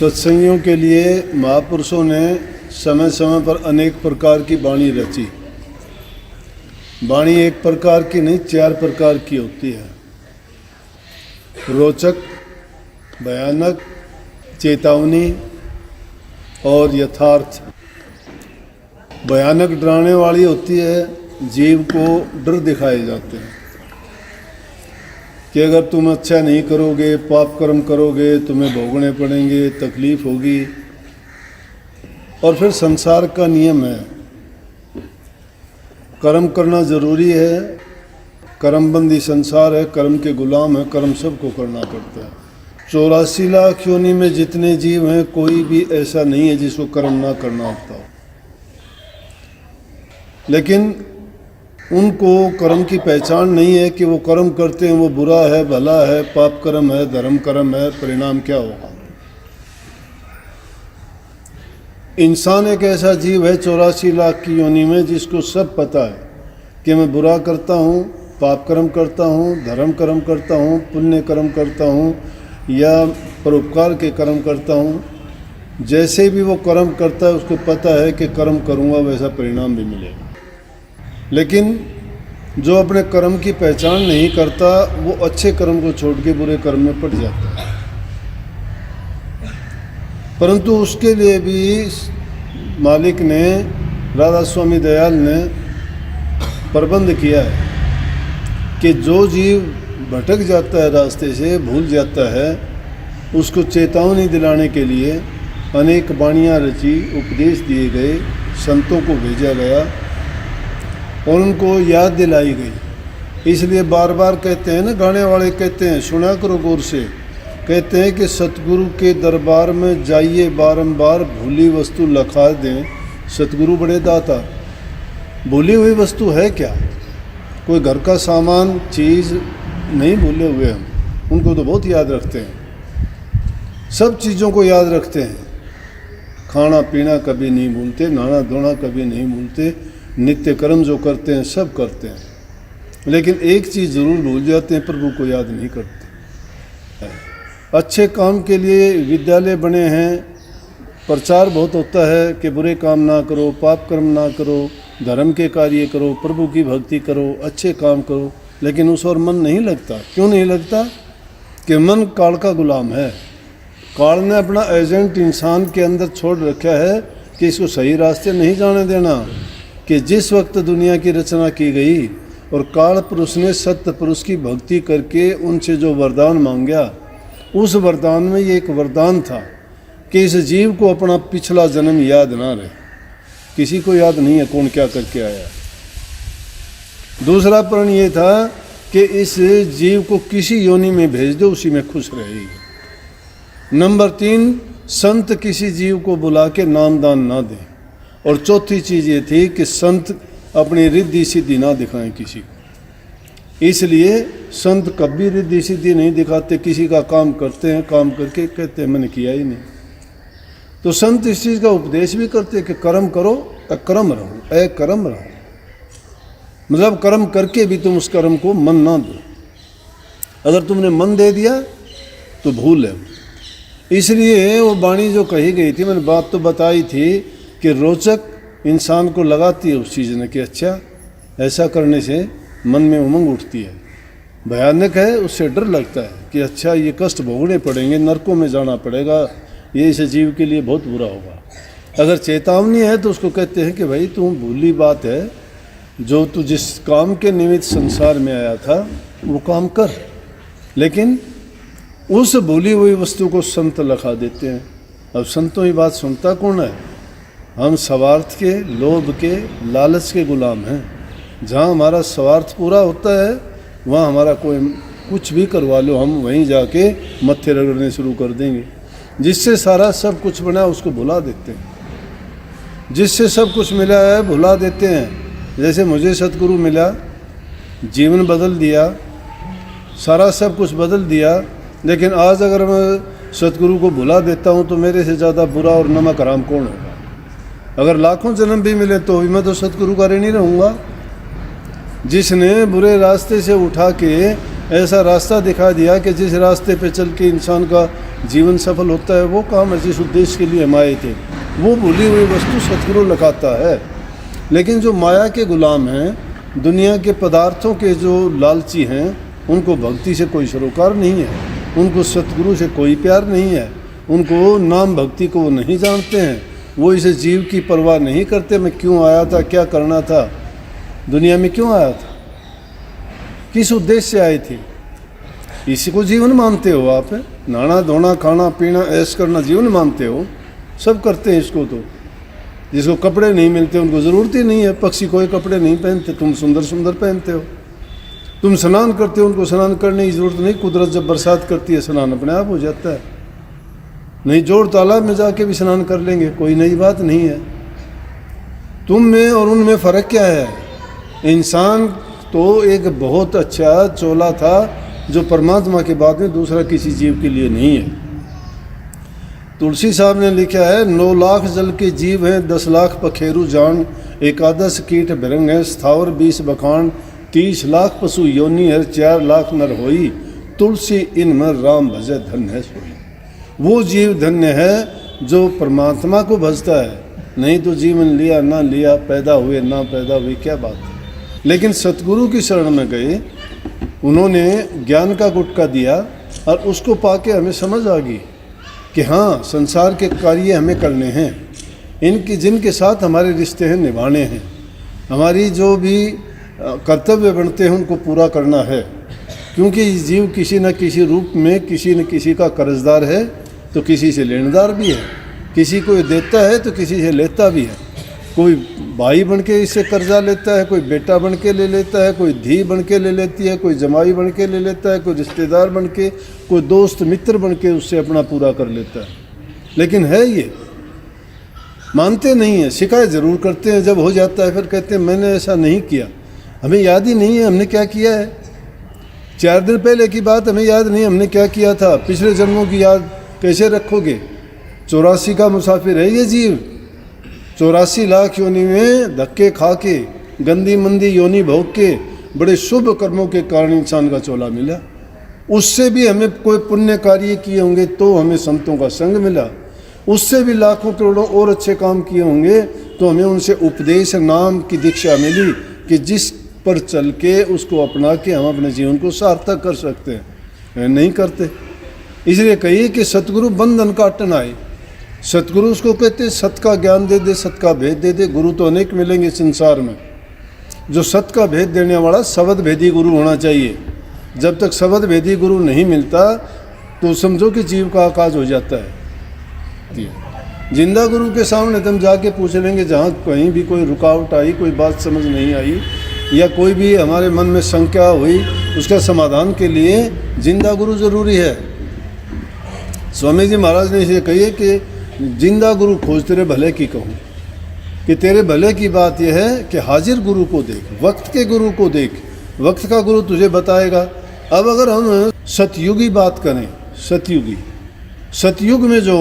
सत्संगियों के लिए महापुरुषों ने समय समय पर अनेक प्रकार की वाणी रची। वाणी एक प्रकार की नहीं, 4 प्रकार की होती है। रोचक, भयानक, चेतावनी और यथार्थ। भयानक डराने वाली होती है, जीव को डर दिखाए जाते हैं कि अगर तुम अच्छा नहीं करोगे, पाप कर्म करोगे, तुम्हें भोगने पड़ेंगे, तकलीफ होगी। और फिर संसार का नियम है, कर्म करना ज़रूरी है। कर्मबंदी संसार है, कर्म के गुलाम है, कर्म सबको करना पड़ता है। 84 लाख योनि में जितने जीव हैं, कोई भी ऐसा नहीं है जिसको कर्म ना करना होता हो। लेकिन उनको कर्म की पहचान नहीं है कि वो कर्म करते हैं वो बुरा है, भला है, पाप कर्म है, धर्म कर्म है, परिणाम क्या होगा। इंसान एक ऐसा जीव है 84 लाख की योनि में जिसको सब पता है कि मैं बुरा करता हूँ, पाप कर्म करता हूँ, धर्म कर्म करता हूँ, पुण्य कर्म करता हूँ या परोपकार के कर्म करता हूँ। जैसे भी वो कर्म करता है उसको पता है कि कर्म करूँगा वैसा परिणाम भी मिलेगा। लेकिन जो अपने कर्म की पहचान नहीं करता वो अच्छे कर्म को छोड़ के बुरे कर्म में पड़ जाता है। परंतु उसके लिए भी मालिक ने, राधा स्वामी दयाल ने प्रबंध किया है कि जो जीव भटक जाता है, रास्ते से भूल जाता है, उसको चेतावनी दिलाने के लिए अनेक वाणियाँ रची, उपदेश दिए गए, संतों को भेजा गया और उनको याद दिलाई गई। इसलिए बार बार कहते हैं ना, गाने वाले कहते हैं, सुना करो गौर से, कहते हैं कि सतगुरु के दरबार में जाइए बारंबार, भूली वस्तु लखा दें सतगुरु बड़े दाता। भूली हुई वस्तु है क्या? कोई घर का सामान, चीज़ नहीं भूले हुए हम, उनको तो बहुत याद रखते हैं, सब चीज़ों को याद रखते हैं। खाना पीना कभी नहीं भूलते, नहाना धोना कभी नहीं भूलते, नित्य कर्म जो करते हैं सब करते हैं। लेकिन एक चीज़ ज़रूर भूल जाते हैं, प्रभु को याद नहीं करते। अच्छे काम के लिए विद्यालय बने हैं, प्रचार बहुत होता है कि बुरे काम ना करो, पाप कर्म ना करो, धर्म के कार्य करो, प्रभु की भक्ति करो, अच्छे काम करो। लेकिन उस और मन नहीं लगता। क्यों नहीं लगता? कि मन काल का गुलाम है। काल ने अपना एजेंट इंसान के अंदर छोड़ रखा है कि इसको सही रास्ते नहीं जाने देना। कि जिस वक्त दुनिया की रचना की गई और काल पुरुष ने सत्य पुरुष की भक्ति करके उनसे जो वरदान मांगा, उस वरदान में ये एक वरदान था कि इस जीव को अपना पिछला जन्म याद ना रहे। किसी को याद नहीं है कौन क्या करके आया। दूसरा प्रण ये था कि इस जीव को किसी योनि में भेज दो, उसी में खुश रहेगी। नंबर 3, संत किसी जीव को बुला के नामदान ना दें। और चौथी चीज़ ये थी कि संत अपनी रिद्धि सिद्धि ना दिखाएं किसी को। इसलिए संत कभी रिद्धि सिद्धि नहीं दिखाते, किसी का काम करते हैं, काम करके कहते हैं मैंने किया ही नहीं। तो संत इस चीज़ का उपदेश भी करते हैं कि कर्म करो, अकर्म रहो, अकर्म रहो। मतलब कर्म करके भी तुम उस कर्म को मन ना दो। अगर तुमने मन दे दिया तो भूल है। इसलिए वो वाणी जो कही गई थी, मैंने बात तो बताई थी कि रोचक इंसान को लगाती है उस चीज़ ने कि अच्छा ऐसा करने से मन में उमंग उठती है। भयानक है, उससे डर लगता है कि अच्छा ये कष्ट भोगने पड़ेंगे, नरकों में जाना पड़ेगा, ये इस जीव के लिए बहुत बुरा होगा। अगर चेतावनी है तो उसको कहते हैं कि भाई तुम भूली बात है, जो तू जिस काम के निमित्त संसार में आया था वो काम कर। लेकिन उस भूली हुई वस्तु को संत लखा देते हैं। अब संतों की बात सुनता कौन है? हम स्वार्थ के, लोभ के, लालच के गुलाम हैं। जहाँ हमारा स्वार्थ पूरा होता है वहाँ हमारा कोई कुछ भी करवा लो, हम वहीं जाके मत्थे रगड़ने शुरू कर देंगे। जिससे सारा सब कुछ बना उसको भुला देते हैं, जिससे सब कुछ मिला है भुला देते हैं। जैसे मुझे सतगुरु मिला, जीवन बदल दिया, सारा सब कुछ बदल दिया। लेकिन आज अगर मैं सतगुरु को भुला देता हूँ तो मेरे से ज़्यादा बुरा और नमक हराम कौन होगा? अगर लाखों जन्म भी मिले तो भी मैं तो सतगुरु का ऋणी रहूँगा। जिसने बुरे रास्ते से उठा के ऐसा रास्ता दिखा दिया कि जिस रास्ते पे चल के इंसान का जीवन सफल होता है, वो काम है जिस उद्देश्य के लिए हम आए थे। वो भूली हुई वस्तु सतगुरु लखाता है। लेकिन जो माया के गुलाम हैं, दुनिया के पदार्थों के जो लालची हैं, उनको भक्ति से कोई सरोकार नहीं है, उनको सतगुरु से कोई प्यार नहीं है, उनको नाम भक्ति को वो नहीं जानते हैं। वो इसे जीव की परवाह नहीं करते, मैं क्यों आया था, क्या करना था, दुनिया में क्यों आया था, किस उद्देश्य से आए थे। इसी को जीवन मानते हो आप? नहाना धोना खाना पीना ऐश करना जीवन मानते हो? सब करते हैं इसको। तो जिसको कपड़े नहीं मिलते उनको ज़रूरत ही नहीं है। पक्षी कोई कपड़े नहीं पहनते, तुम सुंदर सुंदर पहनते हो। तुम स्नान करते हो, उनको स्नान करने की ज़रूरत नहीं। कुदरत जब बरसात करती है स्नान अपने आप हो जाता है। नहीं जोड़ तालाब में जाके भी स्नान कर लेंगे, कोई नई बात नहीं है। तुम में और उनमें फ़र्क क्या है? इंसान तो एक बहुत अच्छा चोला था जो परमात्मा के बाद में दूसरा किसी जीव के लिए नहीं है। तुलसी साहब ने लिखा है, 9 लाख जल के जीव हैं, 10 लाख पखेरु जान, 11 कीट भृंग है, स्थावर 20 बखान, 30 लाख पशु योनि है, 4 लाख नर होई, तुलसी इनमें राम भजे धन है सोई। वो जीव धन्य है जो परमात्मा को भजता है। नहीं तो जीवन लिया ना लिया, पैदा हुए ना पैदा हुए, क्या बात है। लेकिन सतगुरु की शरण में गए, उन्होंने ज्ञान का गुटका दिया और उसको पाके हमें समझ आ गई कि हाँ, संसार के कार्य हमें करने हैं, इनकी जिनके साथ हमारे रिश्ते हैं निभाने हैं, हमारी जो भी कर्तव्य बनते हैं उनको पूरा करना है। क्योंकि जीव किसी न किसी रूप में किसी न किसी का कर्जदार है, तो किसी से लेनदार भी है, किसी को देता है तो किसी से लेता भी है। कोई भाई बन के इससे कर्जा लेता है, कोई बेटा बन के ले लेता है, कोई धी बन के ले लेती है, कोई जमाई बन के ले लेता है, कोई रिश्तेदार बन के, कोई दोस्त मित्र बन के उससे अपना पूरा कर लेता है। लेकिन है ये मानते नहीं है, शिकायत ज़रूर करते हैं। जब हो जाता है फिर कहते हैं मैंने ऐसा नहीं किया। हमें याद ही नहीं है हमने क्या किया है। 4 दिन पहले की बात हमें याद नहीं हमने क्या किया था। पिछले जन्मों की याद कैसे रखोगे? 84 का मुसाफिर है ये जीव। 84 लाख योनि में धक्के खा के, गंदी मंदी योनि भोग के, बड़े शुभ कर्मों के कारण इंसान का चोला मिला। उससे भी हमें कोई पुण्य कार्य किए होंगे तो हमें संतों का संग मिला। उससे भी लाखों करोड़ों और अच्छे काम किए होंगे तो हमें उनसे उपदेश नाम की दीक्षा मिली कि जिस पर चल के उसको अपना के हम अपने जीवन को सार्थक कर सकते हैं। नहीं करते। इसलिए कहिए कि सतगुरु बंधन काटन आए। सतगुरु उसको कहते सत का ज्ञान दे दे, सत का भेद दे दे। गुरु तो अनेक मिलेंगे संसार में। जो सत का भेद देने वाला शब्द भेदी गुरु होना चाहिए। जब तक शब्द भेदी गुरु नहीं मिलता तो समझो कि जीव का आकाश हो जाता है। जिंदा गुरु के सामने तुम जाके पूछ लेंगे, जहाँ कहीं भी कोई रुकावट आई, कोई बात समझ नहीं आई या कोई भी हमारे मन में शंका हुई, उसका समाधान के लिए जिंदा गुरु जरूरी है। स्वामी जी महाराज ने इसे कही कि जिंदा गुरु खोज तेरे भले की कहूँ, कि तेरे भले की बात यह है कि हाजिर गुरु को देख, वक्त के गुरु को देख, वक्त का गुरु तुझे बताएगा। अब अगर हम सतयुगी बात करें, सतयुग में जो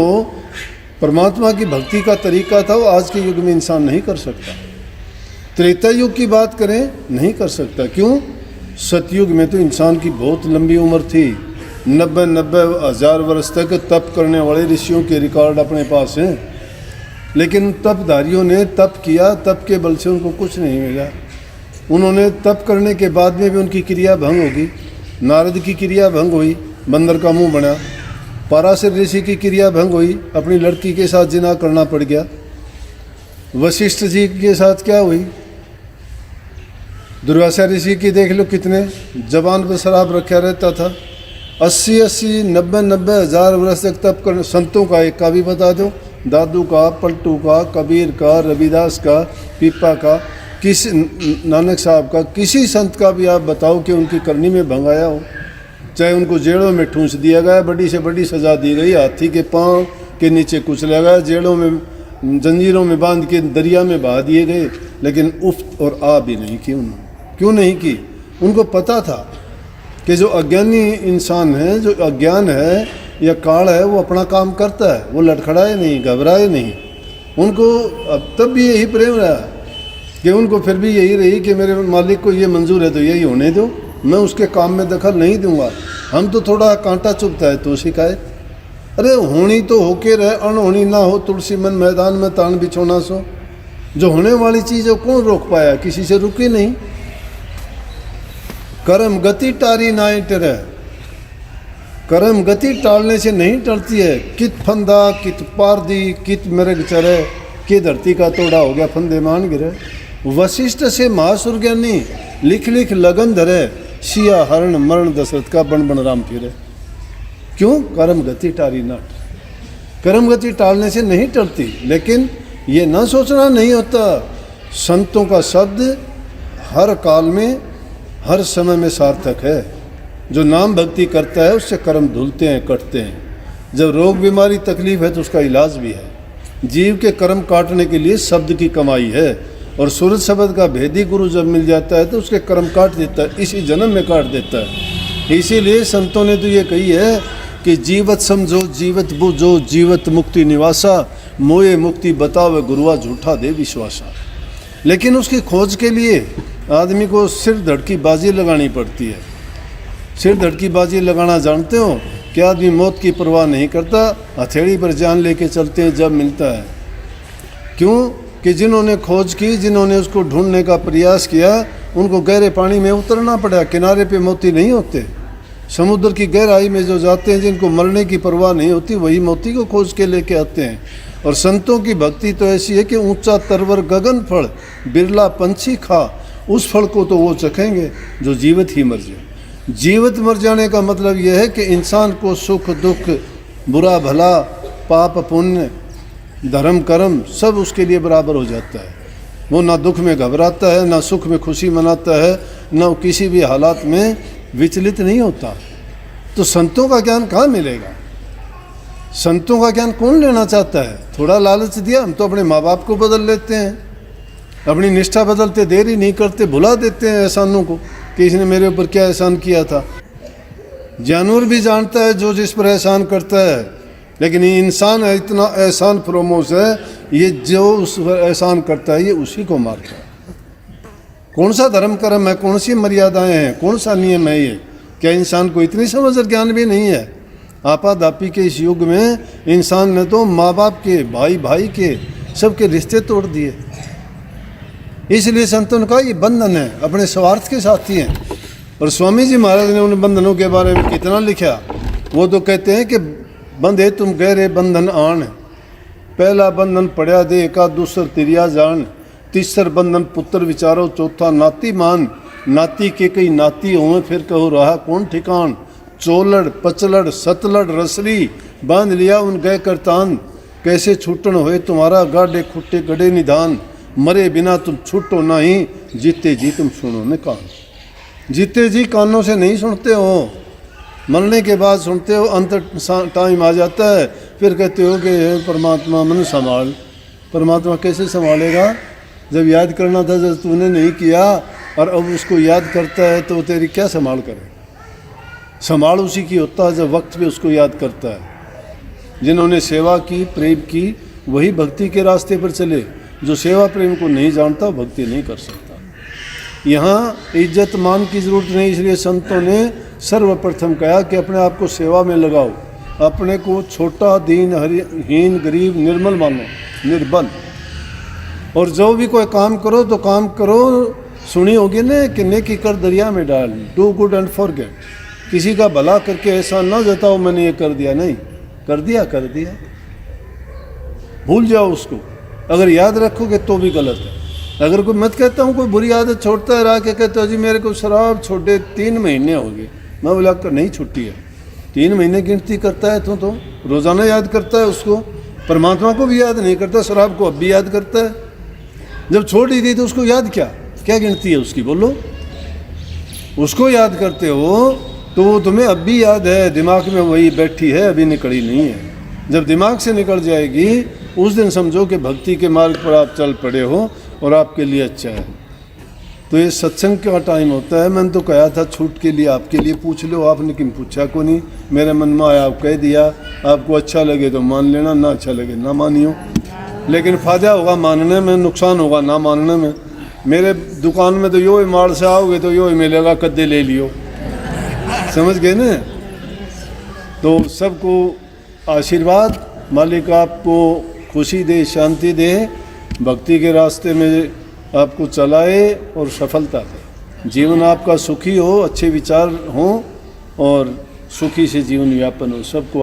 परमात्मा की भक्ति का तरीका था वो आज के युग में इंसान नहीं कर सकता। त्रेता युग की बात करें, नहीं कर सकता। क्यों? सतयुग में तो इंसान की बहुत लंबी उम्र थी। 90 हज़ार वर्ष तक तप करने वाले ऋषियों के रिकॉर्ड अपने पास हैं। लेकिन तपधारियों ने तप किया, तप के बल से उनको कुछ नहीं मिला। उन्होंने तप करने के बाद में भी उनकी क्रिया भंग होगी। नारद की क्रिया भंग हुई, बंदर का मुंह बना। पराशर ऋषि की क्रिया भंग हुई, अपनी लड़की के साथ जिना करना पड़ गया। वशिष्ठ जी के साथ क्या हुई? दुर्वासा ऋषि की देख लो, कितने जबान पर शराब रखा रहता था। 80 90 हज़ार वर्ष तक तप करने। संतों का एक का भी बता दो, दादू का, पलटू का, कबीर का, रविदास का, पीपा का, किसी नानक साहब का, किसी संत का भी आप बताओ कि उनकी करनी में भंग आया हो। चाहे उनको जेलों में ठूंस दिया गया, बड़ी से बड़ी सज़ा दी गई, हाथी के पाँव के नीचे कुचला गया, जेलों में जंजीरों में बांध के दरिया में बहा दिए गए, लेकिन उफ और आ भी नहीं की उन्होंने। क्यों नहीं की? उनको पता था कि जो अज्ञानी इंसान है, जो अज्ञान है या काल है, वो अपना काम करता है, वो लड़खड़ाए नहीं, घबराए नहीं। उनको अब तब भी यही प्रेम रहा कि उनको फिर भी यही रही कि मेरे मालिक को ये मंजूर है तो यही होने दो, मैं उसके काम में दखल नहीं दूंगा। हम तो थोड़ा कांटा चुभता है तो शिकायत। अरे होनी तो होके रहे, अनहोनी ना हो। तुलसी मन मैदान में तान बिछोना सो। जो होने वाली चीज़ है कौन रोक पाया? किसी से रुकी नहीं। कर्म गति टारी नाई टरे, कर्म गति टालने से नहीं टलती है। कित फंदा कित पारदी कित मृग चरे, कि धरती का तोड़ा हो गया फंदे मान गिरे। वशिष्ठ से महासुर ज्ञानी लिख लिख लगन धरे, सिया हरण मरण दशरथ का बन बन राम फिरे। क्यों? कर्म गति टारी नाट। कर्म गति टालने से नहीं टलती, लेकिन ये ना सोचना नहीं होता। संतों का शब्द हर काल में हर समय में सार्थक है। जो नाम भक्ति करता है उससे कर्म धुलते हैं, कटते हैं। जब रोग बीमारी तकलीफ है तो उसका इलाज भी है। जीव के कर्म काटने के लिए शब्द की कमाई है, और सूरज शब्द का भेदी गुरु जब मिल जाता है तो उसके कर्म काट देता है, इसी जन्म में काट देता है। इसीलिए संतों ने तो ये कही है कि जीवत समझो जीवत बुझो जीवत मुक्ति निवासा, मोए मुक्ति बतावे गुरुआ झूठा दे विश्वासा। लेकिन उसकी खोज के लिए आदमी को सिर धड़की बाजी लगानी पड़ती है। सिर धड़की बाजी लगाना जानते हो? कि आदमी मौत की परवाह नहीं करता, हथेली पर जान लेके चलते हैं जब मिलता है। क्यों? कि जिन्होंने खोज की, जिन्होंने उसको ढूंढने का प्रयास किया, उनको गहरे पानी में उतरना पड़ा। किनारे पे मोती नहीं होते। समुद्र की गहराई में जो जाते हैं, जिनको मरने की परवाह नहीं होती, वही मोती को खोज के लेके आते हैं। और संतों की भक्ति तो ऐसी है कि ऊंचा तरवर गगन फल बिरला पंछी खा, उस फल को तो वो चखेंगे जो जीवित ही मर जाए। जीवित मर जाने का मतलब यह है कि इंसान को सुख दुख, बुरा भला, पाप पुण्य, धर्म कर्म सब उसके लिए बराबर हो जाता है। वो ना दुख में घबराता है, ना सुख में खुशी मनाता है, ना किसी भी हालात में विचलित नहीं होता। तो संतों का ज्ञान कहाँ मिलेगा? संतों का ज्ञान कौन लेना चाहता है? थोड़ा लालच दिया, हम तो अपने माँ बाप को बदल लेते हैं, अपनी निष्ठा बदलते देर ही नहीं करते, भुला देते हैं एहसानों को कि इसने मेरे ऊपर क्या एहसान किया था। जानवर भी जानता है जो जिस पर एहसान करता है, लेकिन ये इंसान है इतना एहसान फरोमोश है, ये जो उस पर एहसान करता है ये उसी को मारता है। कौन सा धर्म कर्म है, कौन सी मर्यादाएं हैं, कौन सा नियम है ये? क्या इंसान को इतनी समझ और ज्ञान भी नहीं है? आपाधापी के इस युग में इंसान ने तो माँ बाप के, भाई भाई के, सबके रिश्ते तोड़ दिए। इसलिए संतों ने कहा ये बंधन है, अपने स्वार्थ के साथी हैं। और स्वामी जी महाराज ने उन बंधनों के बारे में कितना लिखा। वो तो कहते हैं कि बंधे तुम गहरे बंधन आन, पहला बंधन पढ़िया दे का, दूसर तिरिया जान, तीसर बंधन पुत्र विचारो, चौथा नाती मान, नाती के कई नाती हों फिर कहो रहा कौन ठिकान, चोलड़ पचलड़ सतलड़ रसरी बांध लिया उन गए करतान, कैसे छूटन होए तुम्हारा गाडे खुट्टे गड़े निधान, मरे बिना तुम छूटो नहीं, जीते जी तुम सुनो न कान। जीते जी कानों से नहीं सुनते हो, मरने के बाद सुनते हो। अंत टाइम आ जाता है, फिर कहते हो कि परमात्मा मन संभाल। परमात्मा कैसे संभालेगा? जब याद करना था जब तूने नहीं किया, और अब उसको याद करता है तो तेरी क्या संभाल करे? संभाल उसी की होता है जब वक्त पे उसको याद करता है। जिन्होंने सेवा की, प्रेम की, वही भक्ति के रास्ते पर चले। जो सेवा प्रेम को नहीं जानता भक्ति नहीं कर सकता। यहाँ इज्जत मान की ज़रूरत नहीं, इसलिए संतों ने सर्वप्रथम कहा कि अपने आप को सेवा में लगाओ। अपने को छोटा, दीन, हीन, गरीब, निर्मल मानो, निर्बल। और जो भी कोई काम करो तो काम करो, सुनी होगी ना कि नेकी कर दरिया में डाल, डू गुड एंड फॉरगेट। किसी का भला करके ऐसा ना जताओ मैंने ये कर दिया, नहीं कर दिया, कर दिया, भूल जाओ उसको। अगर याद रखोगे तो भी गलत है। अगर कोई मत कहता हूँ कोई बुरी आदत छोड़ता है, रहा के कहता है जी मेरे को शराब छोड़े 3 महीने हो गए, मैं बोला कर नहीं छुट्टी है। 3 महीने गिनती करता है तो रोज़ाना याद करता है उसको। परमात्मा को भी याद नहीं करता, शराब को अब भी याद करता है। जब छोड़ ही दी तो उसको याद क्या गिनती है उसकी? बोलो। उसको याद करते हो तो वो तुम्हें अब भी याद है, दिमाग में वही बैठी है, अभी निकली नहीं है। जब दिमाग से निकल जाएगी उस दिन समझो कि भक्ति के मार्ग पर आप चल पड़े हो और आपके लिए अच्छा है। तो ये सत्संग का टाइम होता है। मैंने तो कहा था छूट के लिए आपके लिए पूछ लो, आपने किन पूछा को नहीं। मेरे मन में आया, आप कह दिया। आपको अच्छा लगे तो मान लेना, ना अच्छा लगे ना मानियो। लेकिन फ़ायदा होगा मानने में, नुकसान होगा ना मानने में। मेरे दुकान में तो यो ही माल से आओगे तो यो ही मिलेगा, कद्दे ले लियो, समझ गए ना। तो सबको आशीर्वाद, मालिक आपको खुशी दे, शांति दे, भक्ति के रास्ते में आपको चलाए और सफलता दे। जीवन आपका सुखी हो, अच्छे विचार हों और सुखी से जीवन यापन हो। सबको